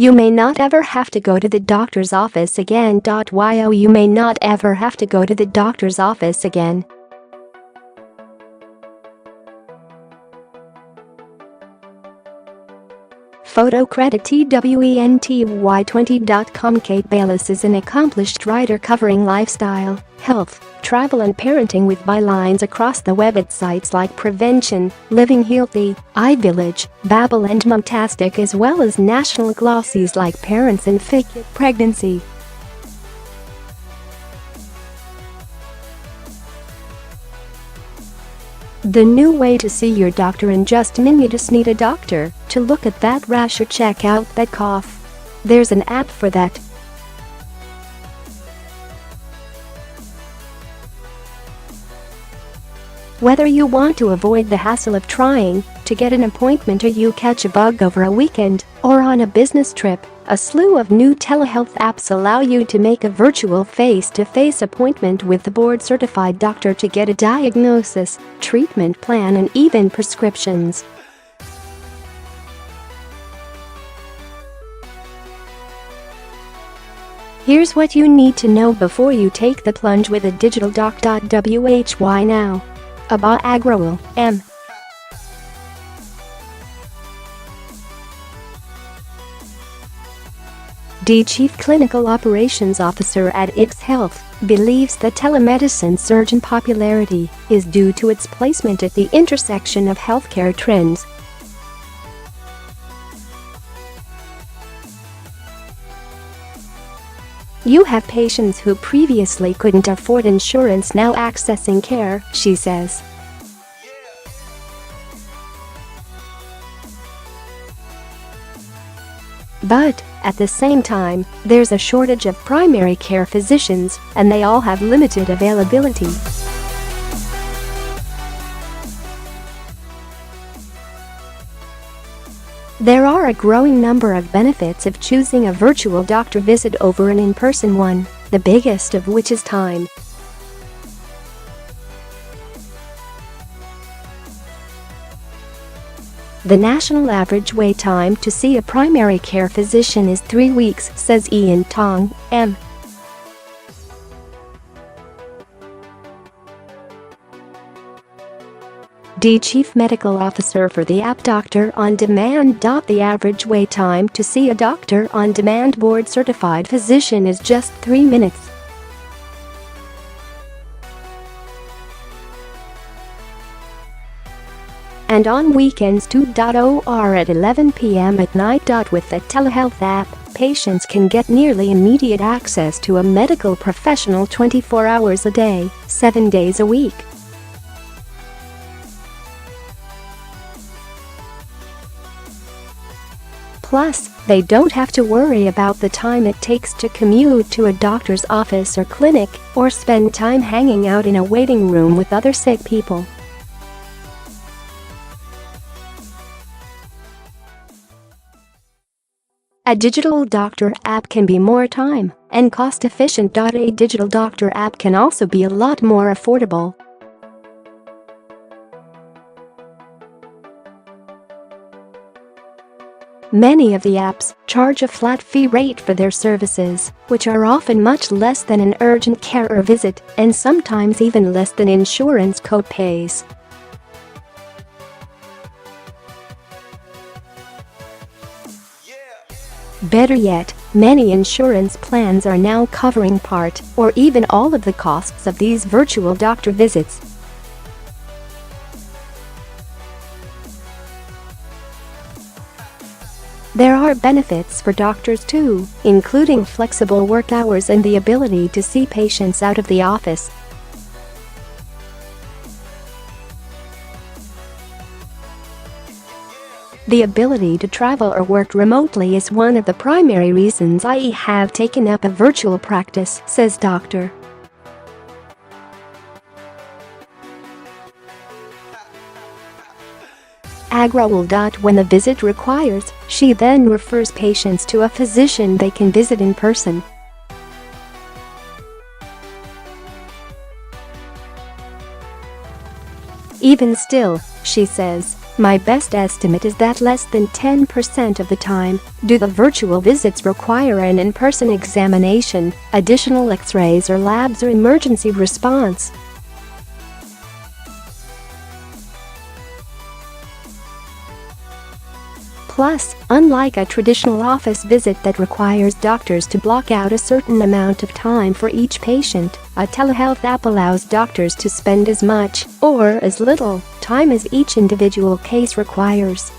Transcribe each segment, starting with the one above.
You may not ever have to go to the doctor's office again. You may not ever have to go to the doctor's office again. Photo credit TWENTY20.com. Kate Bayless is an accomplished writer covering lifestyle, health, travel and parenting with bylines across the web at sites like Prevention, LivingHealthy, iVillage, Babble and Momtastic, as well as national glossies like Parents and Pregnancy. The new way to see your doctor in just minutes. Need a doctor to look at that rash or check out that cough? There's an app for that. Whether you want to avoid the hassle of trying to get an appointment or you catch a bug over a weekend or on a business trip, a slew of new telehealth apps allow you to make a virtual face-to-face appointment with the board-certified doctor to get a diagnosis, treatment plan and even prescriptions. Here's what you need to know before you take the plunge with a digital doc.why now. Abha Agrawal, M. D. Chief Clinical Operations Officer at IKS Health, believes the telemedicine surge in popularity is due to its placement at the intersection of healthcare trends. You have patients who previously couldn't afford insurance now accessing care, she says. But, at the same time, there's a shortage of primary care physicians, and they all have limited availability. There are a growing number of benefits of choosing a virtual doctor visit over an in-person one, the biggest of which is time. The national average wait time to see a primary care physician is 3 weeks, says Ian Tong, M. D. Chief Medical Officer for the app Doctor on Demand. The average wait time to see a doctor on demand board-certified physician is just 3 minutes. And on weekends 2.0 at 11 p.m. at night. With the telehealth app, patients can get nearly immediate access to a medical professional 24 hours a day, 7 days a week. Plus, they don't have to worry about the time it takes to commute to a doctor's office or clinic, or spend time hanging out in a waiting room with other sick people. A digital doctor app can be more time and cost-efficient. A digital doctor app can also be a lot more affordable. Many of the apps charge a flat fee rate for their services, which are often much less than an urgent care visit and sometimes even less than insurance co-pays. Better yet, many insurance plans are now covering part or even all of the costs of these virtual doctor visits. There are benefits for doctors too, including flexible work hours and the ability to see patients out of the office. The ability to travel or work remotely is one of the primary reasons I have taken up a virtual practice, says Dr. Agrawal. When the visit requires, she then refers patients to a physician they can visit in person. Even still, she says, My best estimate is that less than 10% of the time do the virtual visits require an in-person examination, additional x-rays or labs or emergency response. Plus, unlike a traditional office visit that requires doctors to block out a certain amount of time for each patient, a telehealth app allows doctors to spend as much, or as little, time as each individual case requires.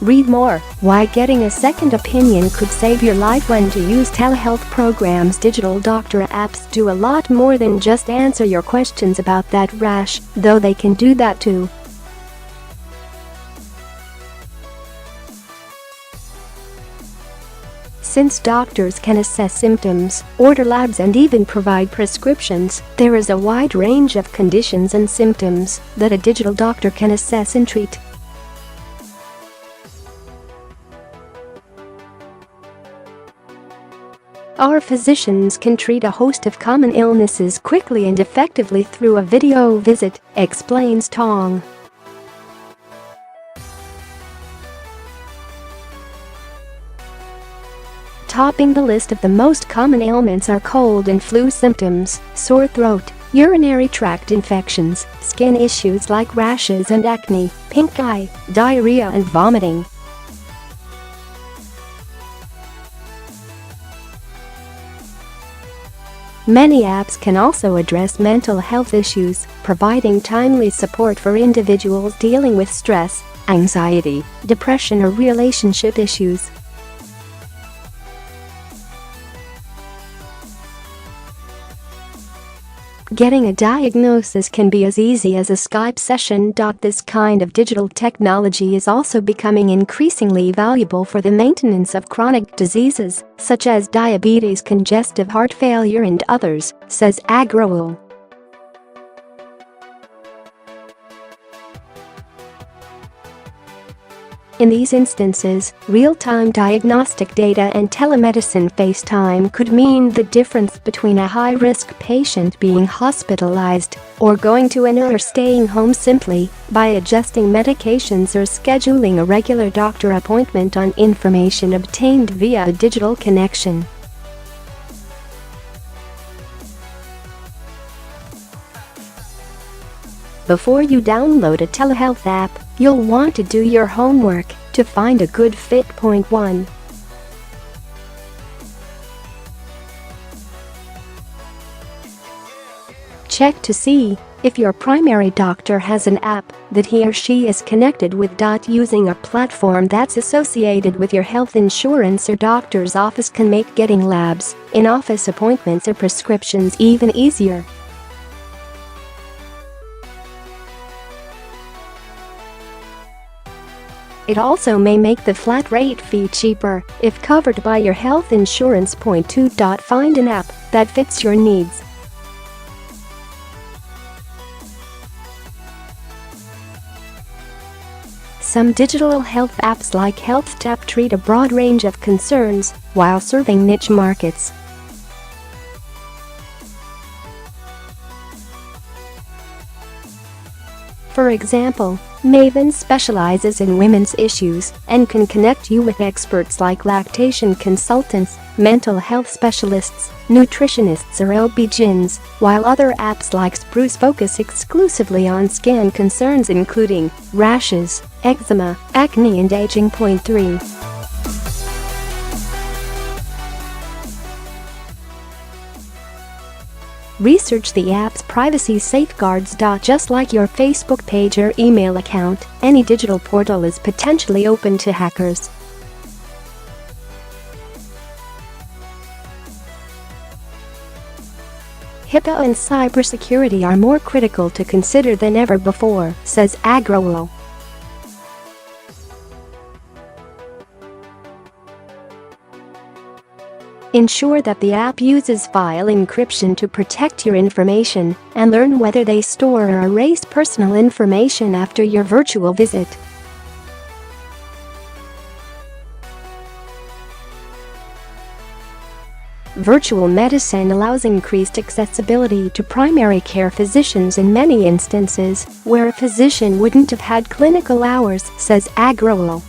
Read more: why getting a second opinion could save your life when to use Telehealth Programs Digital. Doctor apps do a lot more than just answer your questions about that rash, though they can do that too. Since doctors can assess symptoms, order labs and even provide prescriptions, there is a wide range of conditions and symptoms that a digital doctor can assess and treat. Our physicians can treat a host of common illnesses quickly and effectively through a video visit, explains Tong. Topping the list of the most common ailments are cold and flu symptoms, sore throat, urinary tract infections, skin issues like rashes and acne, pink eye, diarrhea and vomiting. Many apps can also address mental health issues, providing timely support for individuals dealing with stress, anxiety, depression or relationship issues. Getting a diagnosis can be as easy as a Skype session. This kind of digital technology is also becoming increasingly valuable for the maintenance of chronic diseases, such as diabetes, congestive heart failure and others, says Agrawal. In these instances, real-time diagnostic data and telemedicine FaceTime could mean the difference between a high-risk patient being hospitalized or going to an ER or staying home simply by adjusting medications or scheduling a regular doctor appointment on information obtained via a digital connection. Before you download a telehealth app, you'll want to do your homework to find a good fit. Point 1. Check to see if your primary doctor has an app that he or she is connected with. Using a platform that's associated with your health insurance or doctor's office can make getting labs, in-office appointments or prescriptions even easier. It also may make the flat rate fee cheaper if covered by your health insurance. Point 2. Find an app that fits your needs. Some digital health apps like HealthTap treat a broad range of concerns while serving niche markets. For example, Maven specializes in women's issues and can connect you with experts like lactation consultants, mental health specialists, nutritionists or OB-GYNs, while other apps like Spruce focus exclusively on skin concerns including rashes, eczema, acne and aging. Point 3. Research the app's privacy safeguards. Just like your Facebook page or email account, any digital portal is potentially open to hackers. HIPAA and cybersecurity are more critical to consider than ever before, says Agrawal. Ensure that the app uses file encryption to protect your information, and learn whether they store or erase personal information after your virtual visit. Virtual medicine allows increased accessibility to primary care physicians in many instances where a physician wouldn't have had clinical hours, says Agrawal.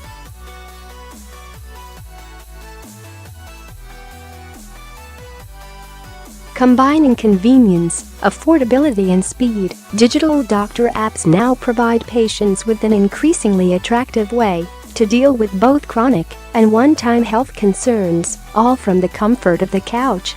Combining convenience, affordability and speed, digital doctor apps now provide patients with an increasingly attractive way to deal with both chronic and one-time health concerns, all from the comfort of the couch.